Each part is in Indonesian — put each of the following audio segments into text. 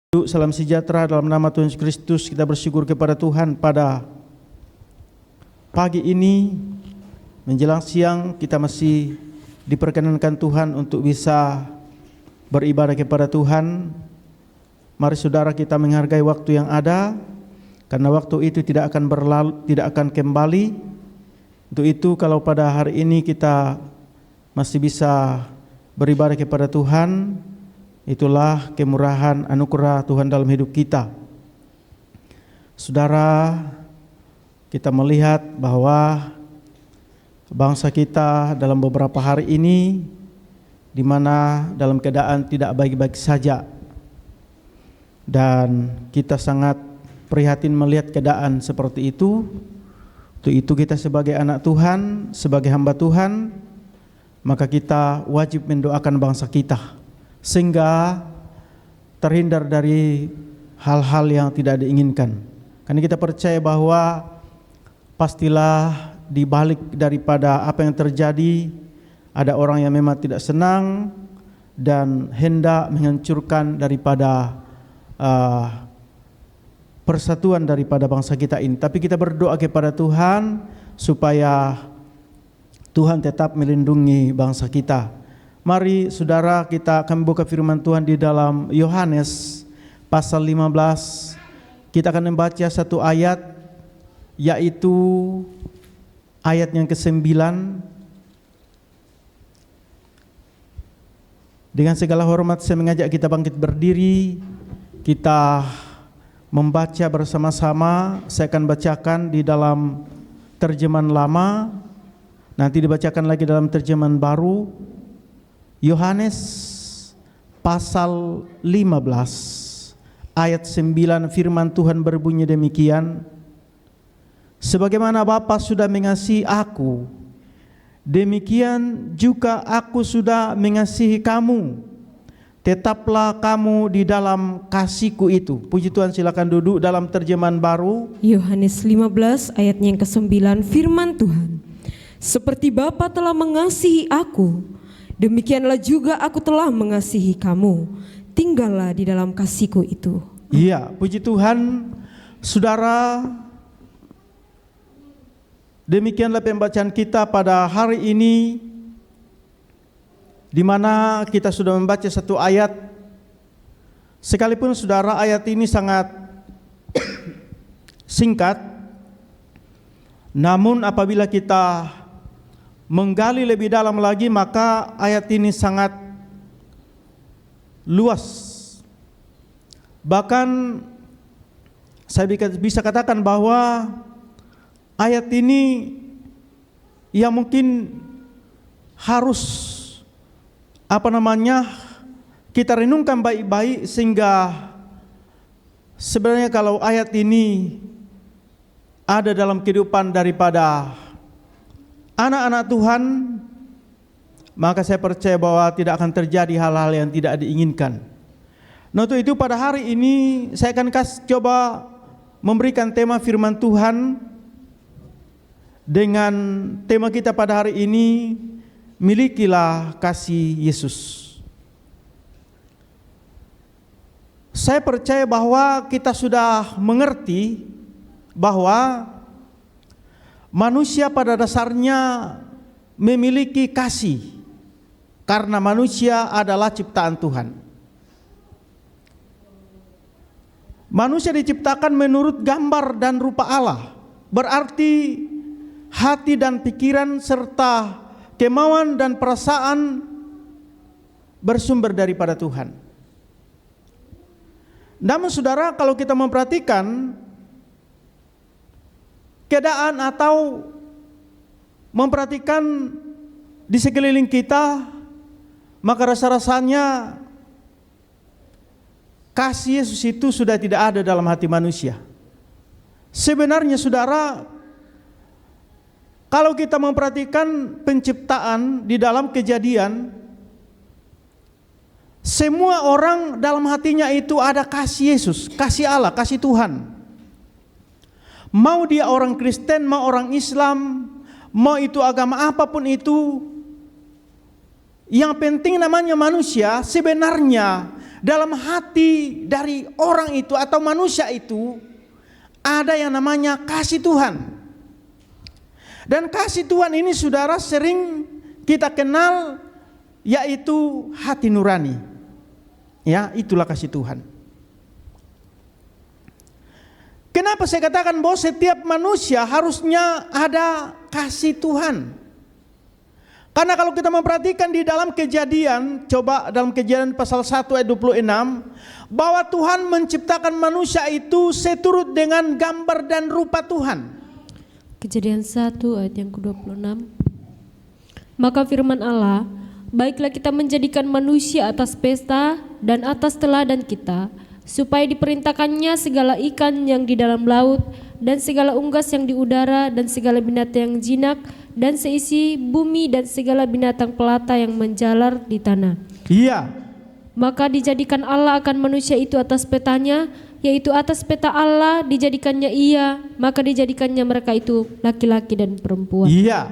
Salam sejahtera dalam nama Tuhan Yesus Kristus. Kita bersyukur kepada Tuhan pada pagi ini menjelang siang kita masih diperkenankan Tuhan untuk bisa beribadah kepada Tuhan. Mari saudara kita menghargai waktu yang ada, karena waktu itu tidak akan berlalu, tidak akan kembali. Untuk itu kalau pada hari ini kita masih bisa beribadah kepada Tuhan, itulah kemurahan anugerah Tuhan dalam hidup kita. Saudara, kita melihat bahwa bangsa kita dalam beberapa hari ini di mana dalam keadaan tidak baik-baik saja, dan kita sangat prihatin melihat keadaan seperti itu. Untuk itu kita sebagai anak Tuhan, sebagai hamba Tuhan, maka kita wajib mendoakan bangsa kita sehingga terhindar dari hal-hal yang tidak diinginkan. Karena kita percaya bahwa pastilah di balik daripada apa yang terjadi ada orang yang memang tidak senang dan hendak menghancurkan daripada persatuan daripada bangsa kita ini. Tapi kita berdoa kepada Tuhan supaya Tuhan tetap melindungi bangsa kita. Mari saudara kita akan membuka firman Tuhan di dalam Yohanes pasal 15. Kita akan membaca satu ayat, yaitu ayat yang ke-9. Dengan segala hormat saya mengajak kita bangkit berdiri. Kita membaca bersama-sama. Saya akan bacakan di dalam terjemahan lama, nanti dibacakan lagi dalam terjemahan baru. Yohanes pasal 15 ayat 9, firman Tuhan berbunyi demikian: sebagaimana Bapa sudah mengasihi aku, demikian juga aku sudah mengasihi kamu. Tetaplah kamu di dalam kasihku itu. Puji Tuhan, silakan duduk dalam terjemahan baru. Yohanes 15 ayat yang ke-9, firman Tuhan: seperti Bapa telah mengasihi aku, demikianlah juga aku telah mengasihi kamu. Tinggallah di dalam kasihku itu. Iya, puji Tuhan. Saudara, demikianlah pembacaan kita pada hari ini, di mana kita sudah membaca satu ayat. Sekalipun saudara ayat ini sangat singkat, namun apabila kita menggali lebih dalam lagi, maka ayat ini sangat luas. Bahkan saya bisa katakan bahwa ayat ini yang mungkin harus kita renungkan baik-baik, sehingga sebenarnya kalau ayat ini ada dalam kehidupan daripada anak-anak Tuhan, maka saya percaya bahwa tidak akan terjadi hal-hal yang tidak diinginkan. Nah, untuk itu pada hari ini saya akan coba memberikan tema firman Tuhan dengan tema kita pada hari ini, milikilah kasih Yesus. Saya percaya bahwa kita sudah mengerti bahwa manusia pada dasarnya memiliki kasih, karena manusia adalah ciptaan Tuhan. Manusia diciptakan menurut gambar dan rupa Allah, berarti hati dan pikiran serta kemauan dan perasaan bersumber daripada Tuhan. Namun saudara, kalau kita memperhatikan keadaan atau memperhatikan di sekeliling kita, maka rasa-rasanya kasih Yesus itu sudah tidak ada dalam hati manusia. Sebenarnya saudara, kalau kita memperhatikan penciptaan di dalam Kejadian, semua orang dalam hatinya itu ada kasih Yesus, kasih Allah, kasih Tuhan. Mau dia orang Kristen, mau orang Islam, mau itu agama apapun itu, yang penting namanya manusia sebenarnya dalam hati dari orang itu atau manusia itu ada yang namanya kasih Tuhan. Dan kasih Tuhan ini saudara sering kita kenal yaitu hati nurani. Ya, itulah kasih Tuhan. Kenapa saya katakan bahwa setiap manusia harusnya ada kasih Tuhan? Karena kalau kita memperhatikan di dalam Kejadian, coba dalam Kejadian pasal 1 ayat 26, bahwa Tuhan menciptakan manusia itu seturut dengan gambar dan rupa Tuhan. Kejadian 1 ayat yang ke-26. Maka firman Allah, baiklah kita menjadikan manusia atas pesta dan atas teladan kita, supaya diperintahkannya segala ikan yang di dalam laut, dan segala unggas yang di udara, dan segala binatang yang jinak, dan seisi bumi, dan segala binatang pelata yang menjalar di tanah. Iya. Maka dijadikan Allah akan manusia itu atas petanya, yaitu atas peta Allah dijadikannya ia, maka dijadikannya mereka itu laki-laki dan perempuan. Iya.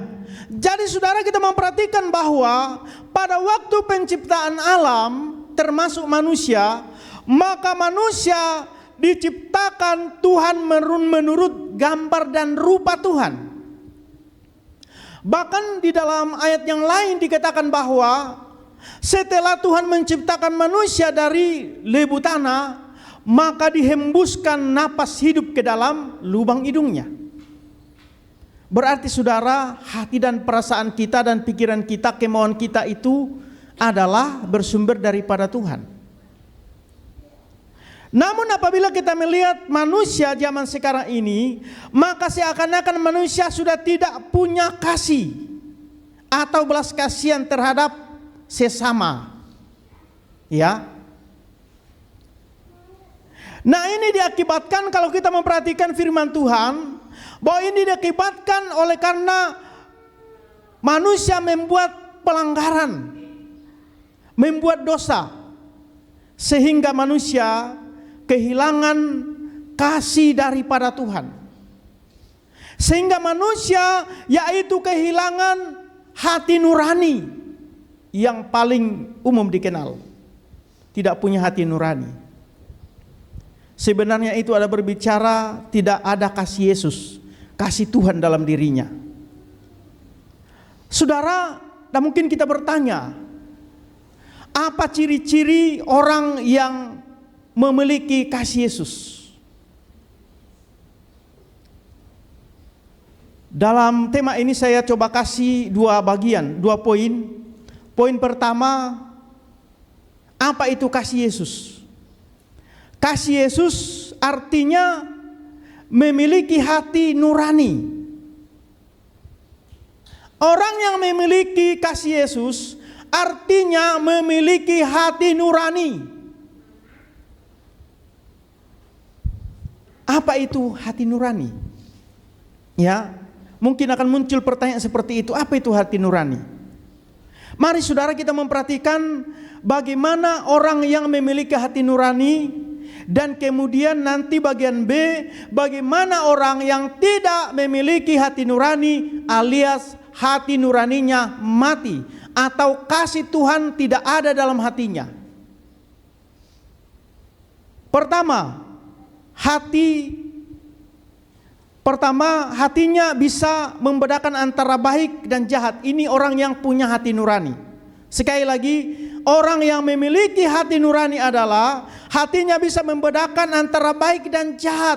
Jadi saudara, kita memperhatikan bahwa pada waktu penciptaan alam termasuk manusia, maka manusia diciptakan Tuhan menurut gambar dan rupa Tuhan. Bahkan di dalam ayat yang lain dikatakan bahwa setelah Tuhan menciptakan manusia dari lebu tanah, maka dihembuskan napas hidup ke dalam lubang hidungnya. Berarti saudara, hati dan perasaan kita dan pikiran kita, kemauan kita itu adalah bersumber daripada Tuhan. Namun apabila kita melihat manusia zaman sekarang ini, maka seakan-akan manusia sudah tidak punya kasih atau belas kasihan terhadap sesama. Ya. Nah, ini diakibatkan kalau kita memperhatikan firman Tuhan, bahwa ini diakibatkan oleh karena manusia membuat pelanggaran, membuat dosa, sehingga manusia kehilangan kasih daripada Tuhan. Sehingga manusia yaitu kehilangan hati nurani yang paling umum dikenal. Tidak punya hati nurani. Sebenarnya itu ada berbicara tidak ada kasih Yesus, kasih Tuhan dalam dirinya. Saudara, dan mungkin kita bertanya, apa ciri-ciri orang yang memiliki kasih Yesus? Dalam tema ini saya coba kasih dua bagian, dua poin. Poin pertama, apa itu kasih Yesus? Kasih Yesus artinya memiliki hati nurani. Orang yang memiliki kasih Yesus artinya memiliki hati nurani. Apa itu hati nurani? Ya, mungkin akan muncul pertanyaan seperti itu. Apa itu hati nurani? Mari saudara kita memperhatikan bagaimana orang yang memiliki hati nurani, dan kemudian nanti bagian B, bagaimana orang yang tidak memiliki hati nurani alias hati nuraninya mati atau kasih Tuhan tidak ada dalam hatinya. Pertama, hatinya bisa membedakan antara baik dan jahat. Ini orang yang punya hati nurani. Sekali lagi, orang yang memiliki hati nurani adalah hatinya bisa membedakan antara baik dan jahat,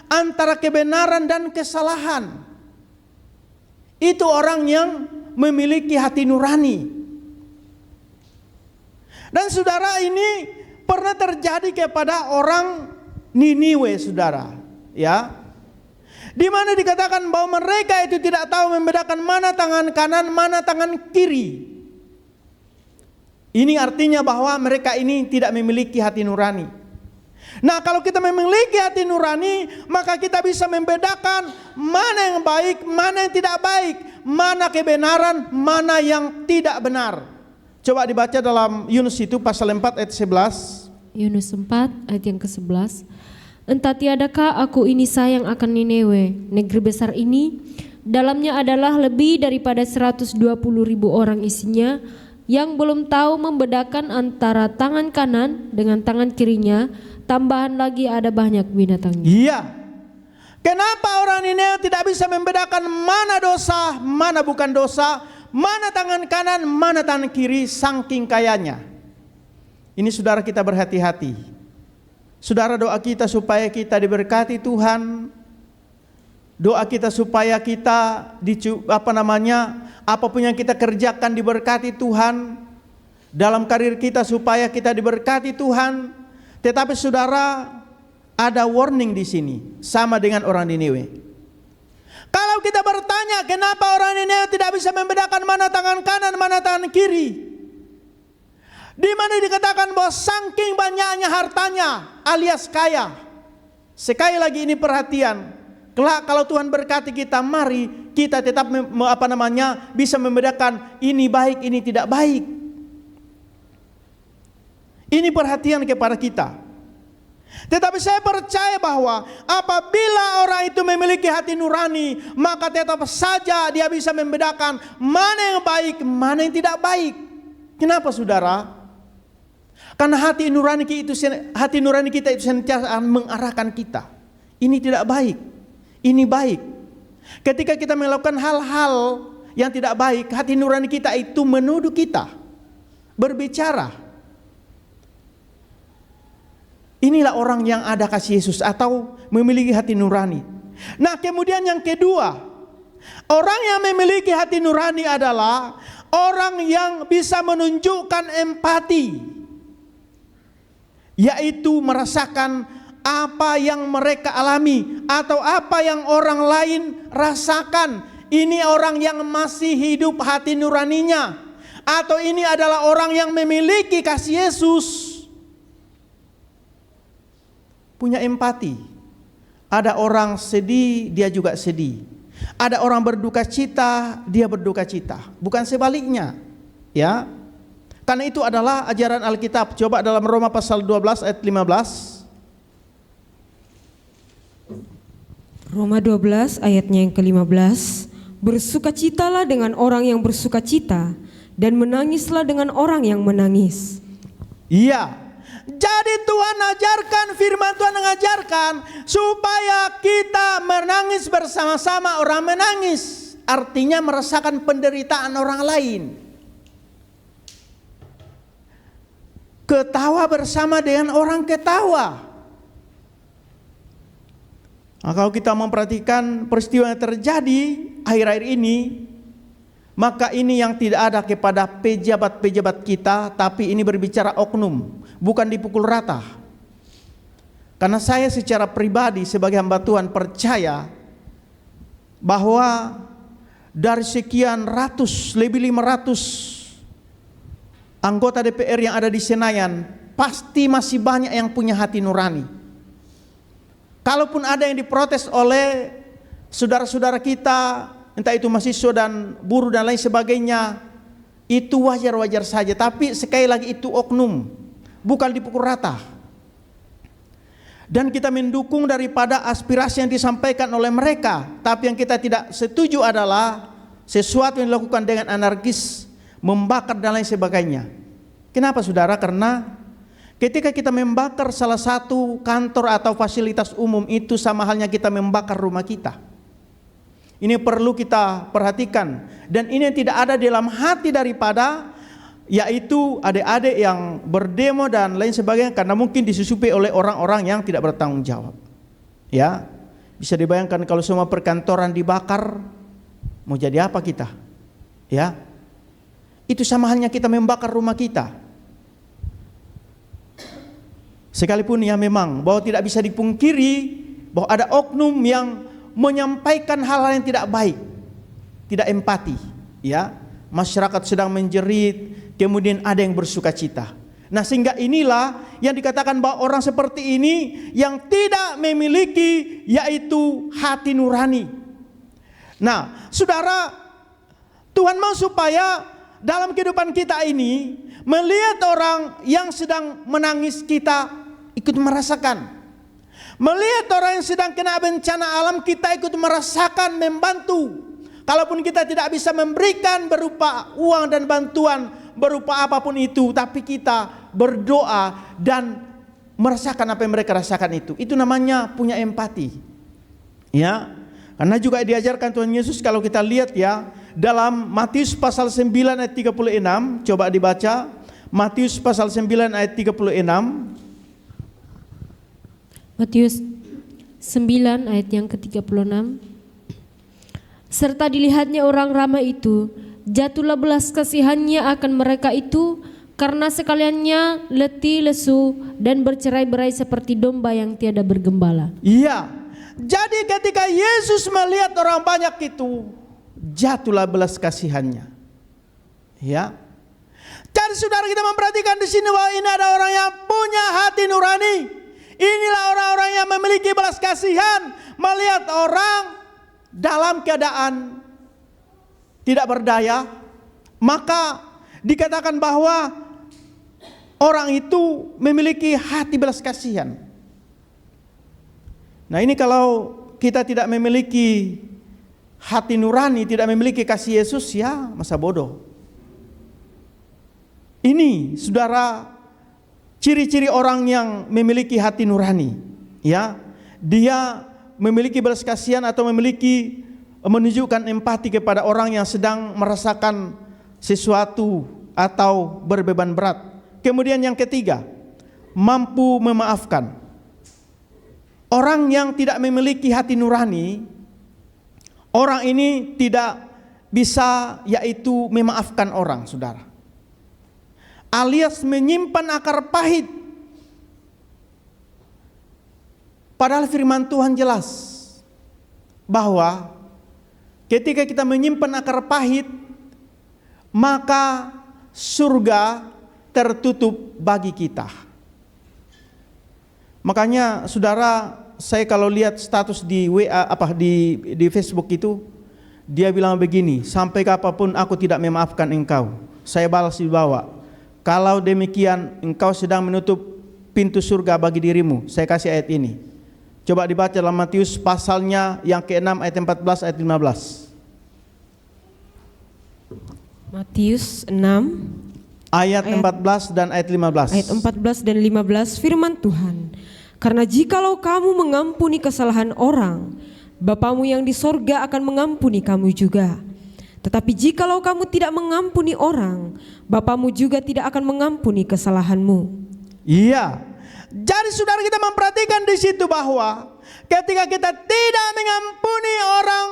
antara kebenaran dan kesalahan. Itu orang yang memiliki hati nurani. Dan saudara, ini pernah terjadi kepada orang Niniwe, saudara, ya. Di mana dikatakan bahwa mereka itu tidak tahu membedakan mana tangan kanan, mana tangan kiri. Ini artinya bahwa mereka ini tidak memiliki hati nurani. Nah, kalau kita memiliki hati nurani, maka kita bisa membedakan mana yang baik, mana yang tidak baik, mana kebenaran, mana yang tidak benar. Coba dibaca dalam Yunus itu pasal 4 ayat 11. Yunus 4 ayat yang ke-11. Entah tiadakah aku ini sayang akan Ninewe, negeri besar ini, dalamnya adalah lebih daripada 120.000 orang isinya, yang belum tahu membedakan antara tangan kanan dengan tangan kirinya, tambahan lagi ada banyak binatangnya. Iya. Kenapa orang Nineve tidak bisa membedakan mana dosa, mana bukan dosa, mana tangan kanan, mana tangan kiri, saking kayanya. Ini saudara, kita berhati-hati. Saudara, doa kita supaya kita diberkati Tuhan. Doa kita supaya kita apapun yang kita kerjakan diberkati Tuhan. Dalam karir kita supaya kita diberkati Tuhan. Tetapi saudara, ada warning di sini, sama dengan orang Niniwe. Kalau kita bertanya kenapa orang Niniwe tidak bisa membedakan mana tangan kanan, mana tangan kiri, di mana dikatakan bahwa saking banyaknya hartanya alias kaya. Sekali lagi ini perhatian. Kelak kalau Tuhan berkati kita, mari kita tetap bisa membedakan ini baik, ini tidak baik. Ini perhatian kepada kita. Tetapi saya percaya bahwa apabila orang itu memiliki hati nurani, maka tetap saja dia bisa membedakan mana yang baik, mana yang tidak baik. Kenapa saudara? Karena hati nurani kita itu senantiasa mengarahkan kita. Ini tidak baik, ini baik. Ketika kita melakukan hal-hal yang tidak baik, hati nurani kita itu menuduh kita, berbicara. Inilah orang yang ada kasih Yesus atau memiliki hati nurani. Nah, kemudian yang kedua, orang yang memiliki hati nurani adalah orang yang bisa menunjukkan empati, yaitu merasakan apa yang mereka alami atau apa yang orang lain rasakan. Ini orang yang masih hidup hati nuraninya, atau ini adalah orang yang memiliki kasih Yesus. Punya empati. Ada orang sedih, dia juga sedih. Ada orang berduka cita, dia berduka cita. Bukan sebaliknya, ya. Karena itu adalah ajaran Alkitab. Coba dalam Roma pasal 12 ayat 15. Roma 12 ayatnya yang ke-15. Bersukacitalah dengan orang yang bersukacita, dan menangislah dengan orang yang menangis. Iya. Jadi Tuhan ajarkan, firman Tuhan mengajarkan supaya kita menangis bersama-sama orang menangis. Artinya merasakan penderitaan orang lain. Ketawa bersama dengan orang ketawa. Nah, kalau kita memperhatikan peristiwa yang terjadi akhir-akhir ini, maka ini yang tidak ada kepada pejabat-pejabat kita, tapi ini berbicara oknum, bukan dipukul rata. Karena saya secara pribadi sebagai hamba Tuhan percaya bahwa dari sekian ratus, lebih 500 anggota DPR yang ada di Senayan, pasti masih banyak yang punya hati nurani. Kalaupun ada yang diprotes oleh saudara-saudara kita, entah itu mahasiswa dan buruh dan lain sebagainya, itu wajar-wajar saja. Tapi sekali lagi itu oknum, bukan dipukul rata. Dan kita mendukung daripada aspirasi yang disampaikan oleh mereka. Tapi yang kita tidak setuju adalah sesuatu yang dilakukan dengan anarkis, membakar dan lain sebagainya. Kenapa saudara? Karena ketika kita membakar salah satu kantor atau fasilitas umum, itu sama halnya kita membakar rumah kita. Ini perlu kita perhatikan. Dan ini tidak ada dalam hati daripada, yaitu adik-adik yang berdemo dan lain sebagainya, karena mungkin disusupi oleh orang-orang yang tidak bertanggung jawab. Ya, bisa dibayangkan kalau semua perkantoran dibakar, mau jadi apa kita? Ya, itu sama halnya kita membakar rumah kita. Sekalipun ya memang bahwa tidak bisa dipungkiri bahwa ada oknum yang menyampaikan hal-hal yang tidak baik, tidak empati, ya. Masyarakat sedang menjerit, kemudian ada yang bersuka cita. Nah, sehingga inilah yang dikatakan bahwa orang seperti ini yang tidak memiliki yaitu hati nurani. Nah, saudara, Tuhan mau supaya dalam kehidupan kita ini melihat orang yang sedang menangis, kita ikut merasakan. Melihat orang yang sedang kena bencana alam, kita ikut merasakan, membantu. Kalaupun kita tidak bisa memberikan berupa uang dan bantuan, berupa apapun itu, tapi kita berdoa dan merasakan apa yang mereka rasakan itu. Itu namanya punya empati. Ya. Karena juga diajarkan Tuhan Yesus kalau kita lihat ya, dalam Matius pasal 9 ayat 36, coba dibaca. Matius pasal 9 ayat 36. Matius 9 ayat yang ke-36. Serta dilihatnya orang ramai itu, jatuhlah belas kasihannya akan mereka itu, karena sekaliannya letih, lesu, dan bercerai-berai seperti domba yang tiada bergembala. Iya. Jadi ketika Yesus melihat orang banyak itu, jatuhlah belas kasihannya. Ya. Jadi saudara, kita memperhatikan di sini bahwa ini ada orang yang punya hati nurani. Inilah orang-orang yang memiliki belas kasihan, melihat orang dalam keadaan tidak berdaya, maka dikatakan bahwa orang itu memiliki hati belas kasihan. Nah, ini kalau kita tidak memiliki hati nurani, tidak memiliki kasih Yesus, ya masa bodoh. Ini saudara, ciri-ciri orang yang memiliki hati nurani. Ya, dia memiliki belas kasihan atau memiliki menunjukkan empati kepada orang yang sedang merasakan sesuatu atau berbeban berat. Kemudian yang ketiga, mampu memaafkan. Orang yang tidak memiliki hati nurani, orang ini tidak bisa yaitu memaafkan orang, saudara. Alias menyimpan akar pahit. Padahal firman Tuhan jelas bahwa ketika kita menyimpan akar pahit, maka surga tertutup bagi kita. Makanya saudara, saya kalau lihat status di WA di Facebook itu, dia bilang begini, sampai kapanpun aku tidak memaafkan engkau. Saya balas di bawah, kalau demikian engkau sedang menutup pintu surga bagi dirimu. Saya kasih ayat ini. Coba dibaca dalam Matius pasalnya yang ke-6 ayat 14 ayat 15. Matius 6 ayat 14 dan ayat 15. Ayat 14 dan 15 firman Tuhan. Karena jikalau kamu mengampuni kesalahan orang, Bapamu yang di sorga akan mengampuni kamu juga. Tetapi jikalau kamu tidak mengampuni orang, Bapamu juga tidak akan mengampuni kesalahanmu. Iya. Jadi saudara, kita memperhatikan di situ bahwa ketika kita tidak mengampuni orang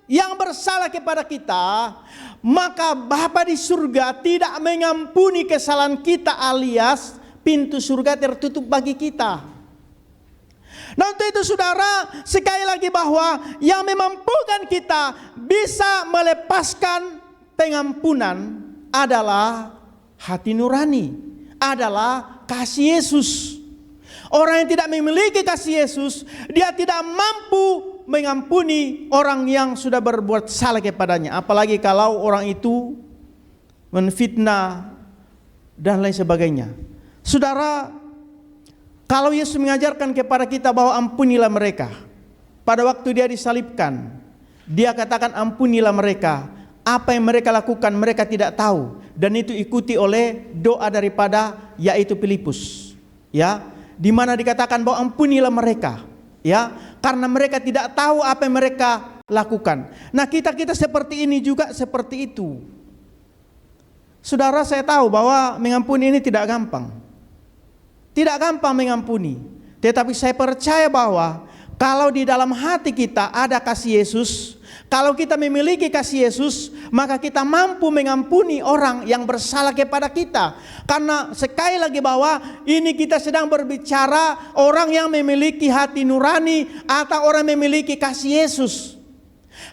yang bersalah kepada kita, maka Bapa di surga tidak mengampuni kesalahan kita, alias pintu surga tertutup bagi kita. Nah, untuk itu saudara, sekali lagi bahwa yang memampukan kita bisa melepaskan pengampunan adalah hati nurani, adalah kasih Yesus. Orang yang tidak memiliki kasih Yesus, dia tidak mampu mengampuni orang yang sudah berbuat salah kepadanya. Apalagi kalau orang itu menfitnah dan lain sebagainya. Saudara, kalau Yesus mengajarkan kepada kita bahwa ampunilah mereka, pada waktu dia disalibkan, dia katakan ampunilah mereka. Apa yang mereka lakukan mereka tidak tahu, dan itu ikuti oleh doa daripada yaitu Filipus, ya, di mana dikatakan bahwa ampunilah mereka, ya, karena mereka tidak tahu apa yang mereka lakukan. Nah, kita seperti ini juga seperti itu. Saudara, saya tahu bahwa mengampuni ini tidak gampang. Tidak gampang mengampuni. Tetapi saya percaya bahwa kalau di dalam hati kita ada kasih Yesus, kalau kita memiliki kasih Yesus, maka kita mampu mengampuni orang yang bersalah kepada kita. Karena sekali lagi bahwa ini kita sedang berbicara orang yang memiliki hati nurani atau orang yang memiliki kasih Yesus.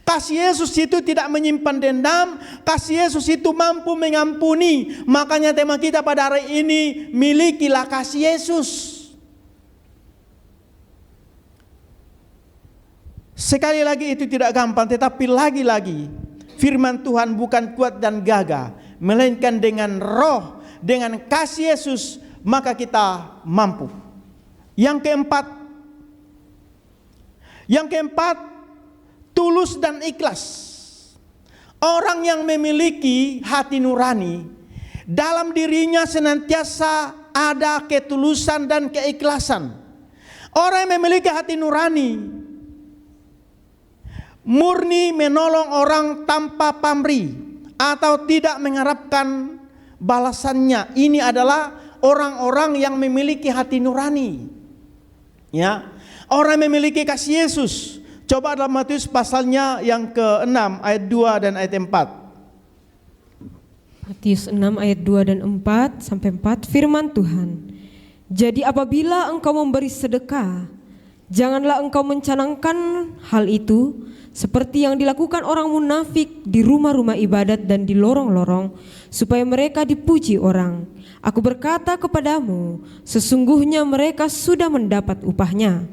Kasih Yesus itu tidak menyimpan dendam. Kasih Yesus itu mampu mengampuni. Makanya tema kita pada hari ini, milikilah kasih Yesus. Sekali lagi itu tidak gampang, tetapi lagi-lagi firman Tuhan bukan kuat dan gagah, melainkan dengan roh, dengan kasih Yesus, maka kita mampu. Yang keempat, tulus dan ikhlas. Orang yang memiliki hati nurani, dalam dirinya senantiasa ada ketulusan dan keikhlasan. Orang yang memiliki hati nurani, murni menolong orang tanpa pamrih atau tidak mengharapkan balasannya. Ini adalah orang-orang yang memiliki hati nurani. Ya, orang yang memiliki kasih Yesus. Coba dalam Matius pasalnya yang ke-6 ayat 2 dan ayat 4. Matius 6 ayat 2 dan 4 sampai 4, firman Tuhan. Jadi apabila engkau memberi sedekah, janganlah engkau mencanangkan hal itu seperti yang dilakukan orang munafik di rumah-rumah ibadat dan di lorong-lorong, supaya mereka dipuji orang. Aku berkata kepadamu, sesungguhnya mereka sudah mendapat upahnya.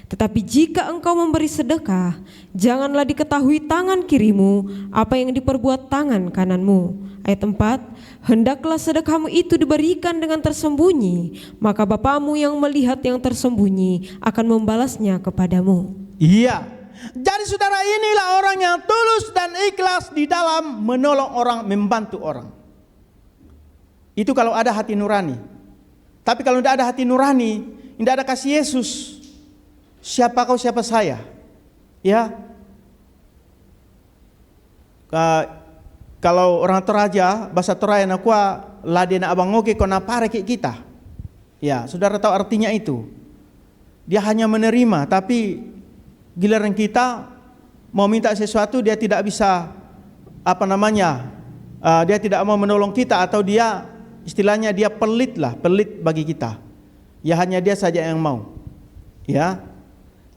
Tetapi jika engkau memberi sedekah, janganlah diketahui tangan kirimu apa yang diperbuat tangan kananmu. Ayat 4, hendaklah sedekahmu itu diberikan dengan tersembunyi, maka Bapamu yang melihat yang tersembunyi akan membalasnya kepadamu. Iya, jadi saudara, inilah orang yang tulus dan ikhlas di dalam menolong orang, membantu orang. Itu kalau ada hati nurani. Tapi kalau tidak ada hati nurani, tidak ada kasih Yesus, siapa kau, siapa saya? Ya. Kalau orang Toraja, bahasa Toraja nakua ladena abang oke kona pare kita. Ya, saudara tahu artinya itu. Dia hanya menerima, tapi giliran kita mau minta sesuatu dia tidak bisa dia tidak mau menolong kita, atau dia istilahnya dia pelit bagi kita. Ya hanya dia saja yang mau. Ya.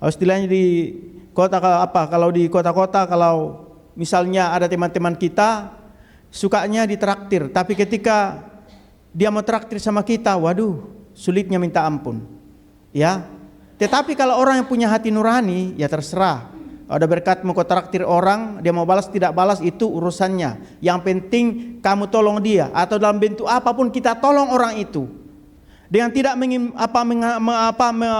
Istilahnya di kota kalau di kota-kota, kalau misalnya ada teman-teman kita sukanya ditraktir, tapi ketika dia mau traktir sama kita, waduh, sulitnya minta ampun. Ya. Tetapi kalau orang yang punya hati nurani, ya terserah. Ada berkat mau kau traktir orang, dia mau balas tidak balas itu urusannya. Yang penting kamu tolong dia, atau dalam bentuk apapun kita tolong orang itu. Dengan tidak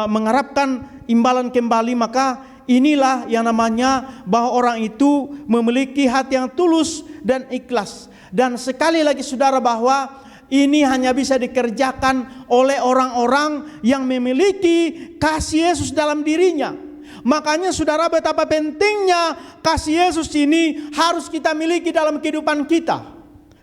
mengharapkan imbalan kembali, maka inilah yang namanya bahwa orang itu memiliki hati yang tulus dan ikhlas. Dan sekali lagi saudara, bahwa ini hanya bisa dikerjakan oleh orang-orang yang memiliki kasih Yesus dalam dirinya. Makanya saudara, betapa pentingnya kasih Yesus ini harus kita miliki dalam kehidupan kita.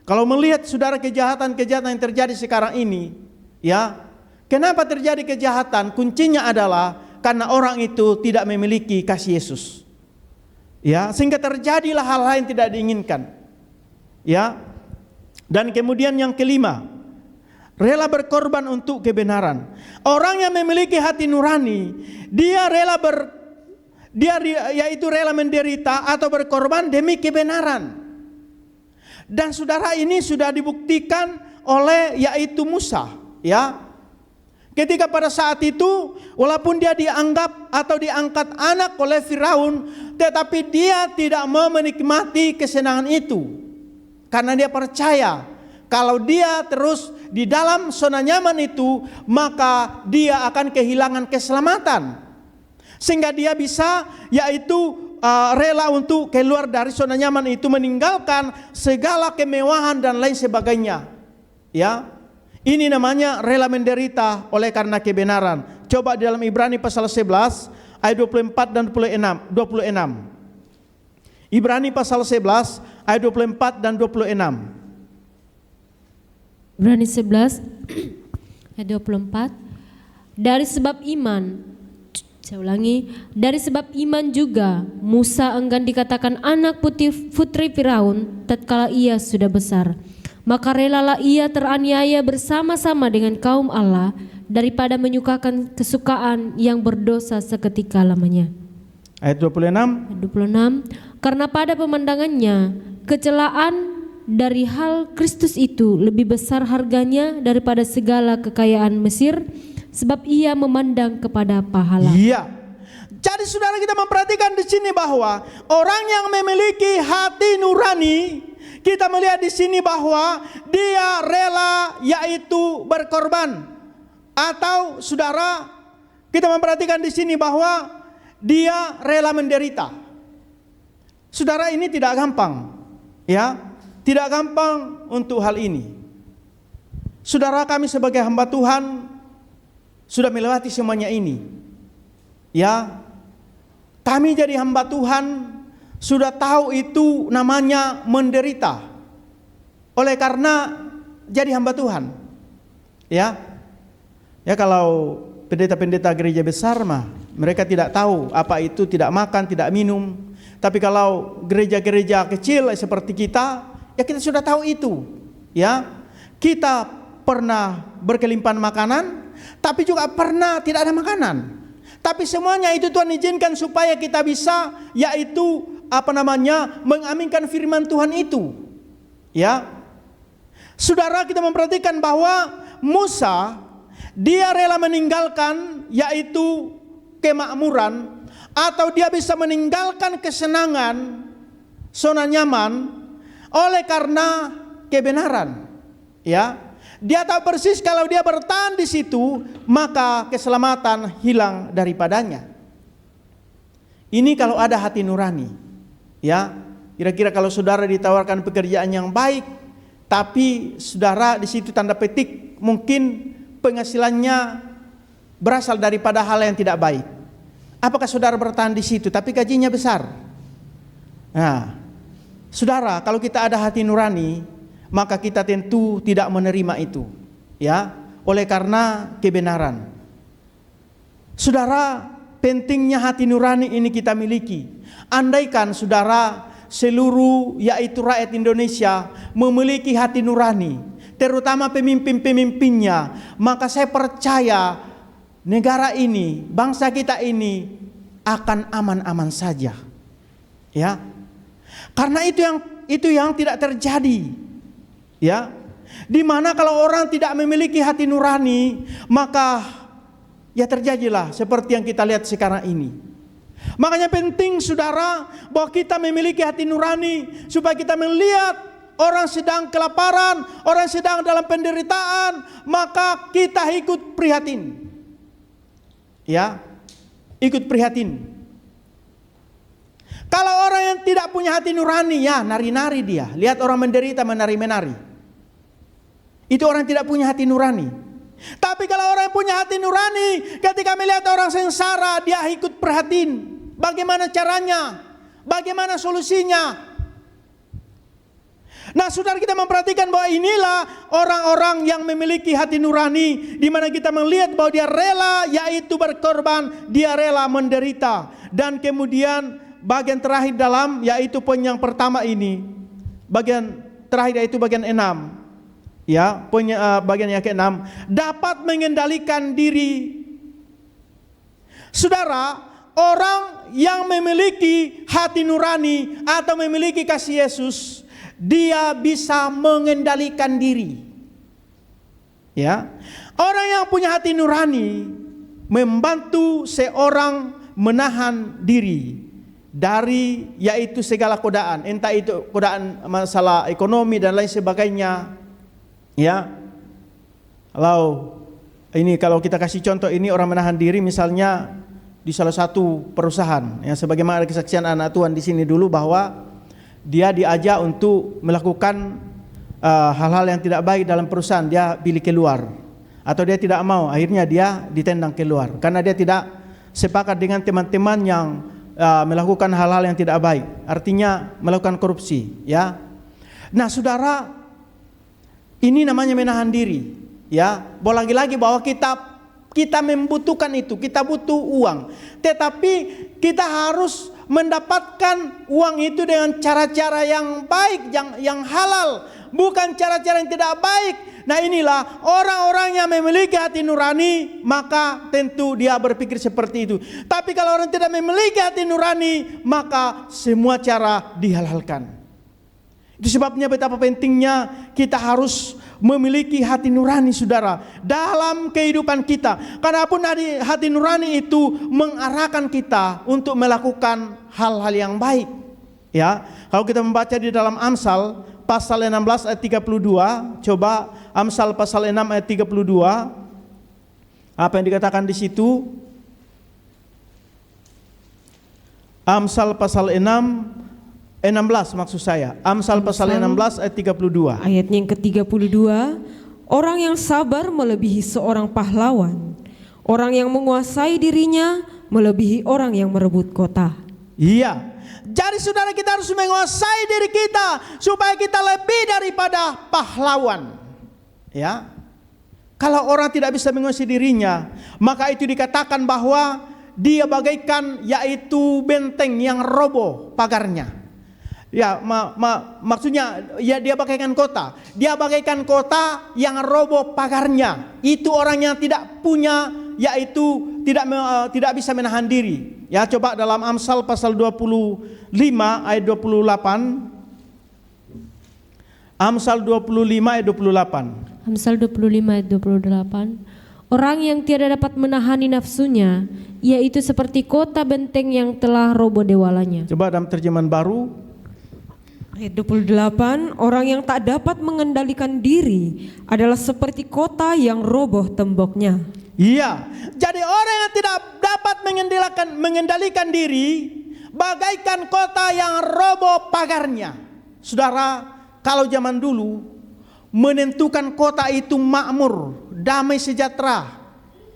Kalau melihat saudara kejahatan-kejahatan yang terjadi sekarang ini, ya, kenapa terjadi kejahatan? Kuncinya adalah karena orang itu tidak memiliki kasih Yesus. Ya, sehingga terjadilah hal-hal yang tidak diinginkan. Ya. Dan kemudian yang kelima, rela berkorban untuk kebenaran. Orang yang memiliki hati nurani, dia rela menderita atau berkorban demi kebenaran. Dan saudara, ini sudah dibuktikan oleh yaitu Musa, ya. Ketika pada saat itu, walaupun dia dianggap atau diangkat anak oleh Firaun, tetapi dia tidak mau menikmati kesenangan itu. Karena dia percaya kalau dia terus di dalam zona nyaman itu, maka dia akan kehilangan keselamatan. Sehingga dia bisa rela untuk keluar dari zona nyaman itu, meninggalkan segala kemewahan dan lain sebagainya. Ya. Ini namanya rela menderita oleh karena kebenaran. Coba di dalam Ibrani pasal 11 ayat 24 dan 26. Ibrani pasal 11 ayat 24 dan 26. Ibrani 11 ayat 24. Dari sebab iman, saya ulangi, dari sebab iman juga Musa enggan dikatakan anak putri Firaun tatkala ia sudah besar. Maka relalah ia teraniaya bersama-sama dengan kaum Allah daripada menyukakan kesukaan yang berdosa seketika lamanya. Ayat 26. Karena pada pemandangannya kecelaan dari hal Kristus itu lebih besar harganya daripada segala kekayaan Mesir, sebab ia memandang kepada pahala. Iya. Jadi saudara, kita memperhatikan di sini bahwa orang yang memiliki hati nurani, kita melihat di sini bahwa dia rela yaitu berkorban. Atau saudara, kita memperhatikan di sini bahwa dia rela menderita. Saudara, ini tidak gampang. Ya, tidak gampang untuk hal ini. Saudara, kami sebagai hamba Tuhan sudah melewati semuanya ini. Ya, kami jadi hamba Tuhan sudah tahu itu namanya menderita. Oleh karena jadi hamba Tuhan. Ya, kalau pendeta-pendeta gereja besar mah mereka tidak tahu apa itu tidak makan, tidak minum. Tapi kalau gereja-gereja kecil seperti kita, ya kita sudah tahu itu. Ya, kita pernah berkelimpahan makanan, tapi juga pernah tidak ada makanan. Tapi semuanya itu Tuhan izinkan supaya kita bisa, yaitu mengaminkan firman Tuhan itu. Ya, saudara, kita memperhatikan bahwa Musa dia rela meninggalkan yaitu kemakmuran, atau dia bisa meninggalkan kesenangan, zona nyaman, oleh karena kebenaran. Ya, dia tahu persis kalau dia bertahan di situ maka keselamatan hilang daripadanya. Ini kalau ada hati nurani. Ya, kira-kira kalau saudara ditawarkan pekerjaan yang baik, tapi saudara di situ tanda petik mungkin penghasilannya berasal daripada hal yang tidak baik. Apakah saudara bertahan di situ tapi gajinya besar? Nah, saudara, kalau kita ada hati nurani, maka kita tentu tidak menerima itu. Ya, oleh karena kebenaran. Saudara, pentingnya hati nurani ini kita miliki. Andaikan saudara seluruh yaitu rakyat Indonesia memiliki hati nurani, terutama pemimpin-pemimpinnya, maka saya percaya negara ini, bangsa kita ini akan aman-aman saja. Ya. Karena itu yang tidak terjadi. Ya. Di mana kalau orang tidak memiliki hati nurani, maka ya terjadilah seperti yang kita lihat sekarang ini. Makanya penting saudara bahwa kita memiliki hati nurani supaya kita melihat orang sedang kelaparan, orang sedang dalam penderitaan, maka kita ikut prihatin. Ya, ikut prihatin. Kalau orang yang tidak punya hati nurani, ya nari-nari dia. Lihat orang menderita menari-menari. Itu orang tidak punya hati nurani. Tapi kalau orang yang punya hati nurani, ketika melihat orang sengsara, dia ikut prihatin. Bagaimana caranya? Bagaimana solusinya? Nah, saudara, kita memperhatikan bahwa inilah orang-orang yang memiliki hati nurani, di mana kita melihat bahwa dia rela yaitu berkorban, dia rela menderita. Dan kemudian bagian terakhir dalam yaitu poin yang pertama ini, bagian terakhir yaitu bagian 6. Ya, poinnya bagian yang ke-6, dapat mengendalikan diri. Saudara, orang yang memiliki hati nurani atau memiliki kasih Yesus, dia bisa mengendalikan diri. Ya. Orang yang punya hati nurani membantu seorang menahan diri dari yaitu segala godaan, entah itu godaan masalah ekonomi dan lain sebagainya. Ya. Kalau kita kasih contoh ini, orang menahan diri misalnya di salah satu perusahaan, ya, sebagaimana kesaksian anak Tuhan di sini dulu bahwa dia diajak untuk melakukan hal-hal yang tidak baik dalam perusahaan, dia pilih keluar, atau dia tidak mau, akhirnya dia ditendang keluar karena dia tidak sepakat dengan teman-teman yang melakukan hal-hal yang tidak baik, artinya melakukan korupsi. Ya, nah saudara, ini namanya menahan diri. Ya, lagi-lagi bahwa kita membutuhkan itu, kita butuh uang, tetapi kita harus mendapatkan uang itu dengan cara-cara yang baik, yang halal, bukan cara-cara yang tidak baik. Nah, inilah orang-orang yang memiliki hati nurani, maka tentu dia berpikir seperti itu. Tapi kalau orang tidak memiliki hati nurani, maka semua cara dihalalkan. Itu sebabnya betapa pentingnya kita harus memiliki hati nurani, saudara, dalam kehidupan kita. Karena pun hati nurani itu mengarahkan kita untuk melakukan hal-hal yang baik. Ya, kalau kita membaca di dalam Amsal pasal 16 ayat 32, coba Amsal pasal 6 ayat 32. Apa yang dikatakan di situ? Amsal pasal 16 maksud saya. Amsal pasal 16 ayat 32. Ayatnya yang ke-32, orang yang sabar melebihi seorang pahlawan. Orang yang menguasai dirinya melebihi orang yang merebut kota. Iya. Jadi saudara, kita harus menguasai diri kita supaya kita lebih daripada pahlawan. Ya. Kalau orang tidak bisa menguasai dirinya, maka itu dikatakan bahwa dia bagaikan yaitu benteng yang roboh pagarnya. Ya, maksudnya ya dia bagaikan kota. Dia bagaikan kota yang roboh pagarnya. Itu orang yang tidak punya, yaitu tidak bisa menahan diri. Ya, coba dalam Amsal pasal 25 ayat 28. Amsal 25 ayat 28. Amsal 25 ayat 28. Orang yang tiada dapat menahani nafsunya, yaitu seperti kota benteng yang telah roboh dewalanya. Coba dalam terjemahan baru. Ayat 28, orang yang tak dapat mengendalikan diri adalah seperti kota yang roboh temboknya. Iya, jadi orang yang tidak dapat mengendalikan diri bagaikan kota yang roboh pagarnya. Saudara, kalau zaman dulu menentukan kota itu makmur, damai sejahtera,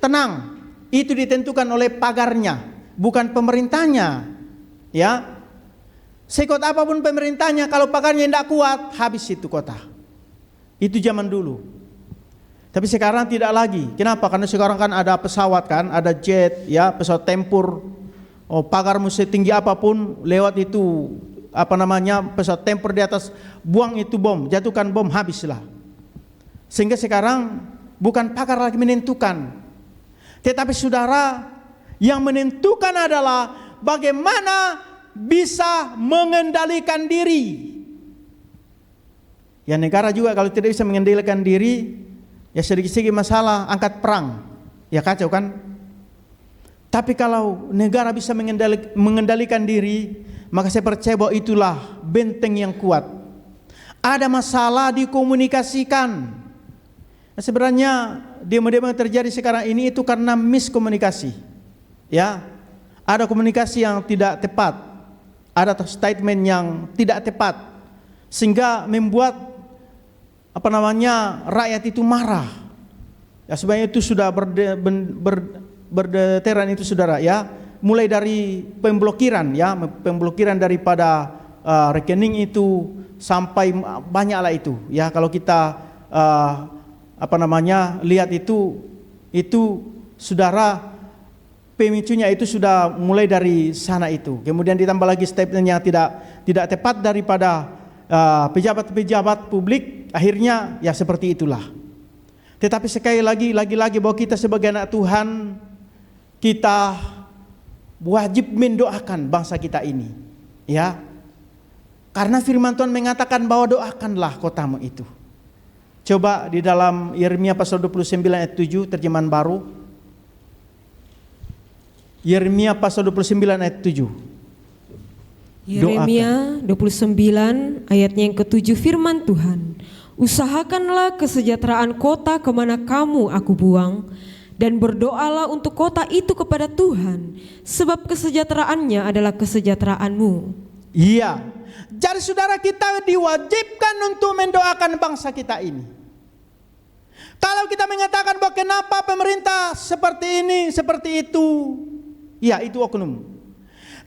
tenang, itu ditentukan oleh pagarnya, bukan pemerintahnya. Ya, sekuat apapun pemerintahnya, kalau pagarnya tidak kuat, habis itu kota. Itu zaman dulu. Tapi sekarang tidak lagi. Kenapa? Karena sekarang kan ada pesawat kan, ada jet, ya, pesawat tempur. Oh, pagarmu setinggi apapun, lewat itu pesawat tempur di atas, buang itu bom, jatuhkan bom, habislah. Sehingga sekarang bukan pagar lagi menentukan, tetapi saudara, yang menentukan adalah bagaimana bisa mengendalikan diri. Ya, negara juga kalau tidak bisa mengendalikan diri, ya sedikit-sedikit masalah, angkat perang, ya kacau kan. Tapi kalau negara bisa mengendalikan diri, maka saya percaya bahwa itulah benteng yang kuat. Ada masalah dikomunikasikan. Nah, sebenarnya demo-demo yang terjadi sekarang ini itu karena miskomunikasi. Ya, ada komunikasi yang tidak tepat, ada statement yang tidak tepat, sehingga membuat rakyat itu marah. Ya, sebenarnya itu sudah berdeteran itu saudara, ya. Mulai dari pemblokiran, ya, pemblokiran daripada rekening itu sampai banyaklah itu, ya. Kalau kita lihat itu saudara, pemicunya itu sudah mulai dari sana itu. Kemudian ditambah lagi statement yang tidak tepat daripada pejabat-pejabat publik, akhirnya ya seperti itulah. Tetapi sekali lagi bahwa kita sebagai anak Tuhan, kita wajib mendoakan bangsa kita ini, ya. Karena firman Tuhan mengatakan bahwa doakanlah kotamu itu. Coba di dalam Yeremia pasal 29 ayat 7 terjemahan baru. Yeremia pasal 29 ayat 7. Yeremia 29 ayatnya yang ke-7, firman Tuhan, usahakanlah kesejahteraan kota kemana kamu aku buang, dan berdoalah untuk kota itu kepada Tuhan, sebab kesejahteraannya adalah kesejahteraanmu. Iya, jadi saudara, kita diwajibkan untuk mendoakan bangsa kita ini. Kalau kita mengatakan bahwa kenapa pemerintah seperti ini, seperti itu, ya itu oknum.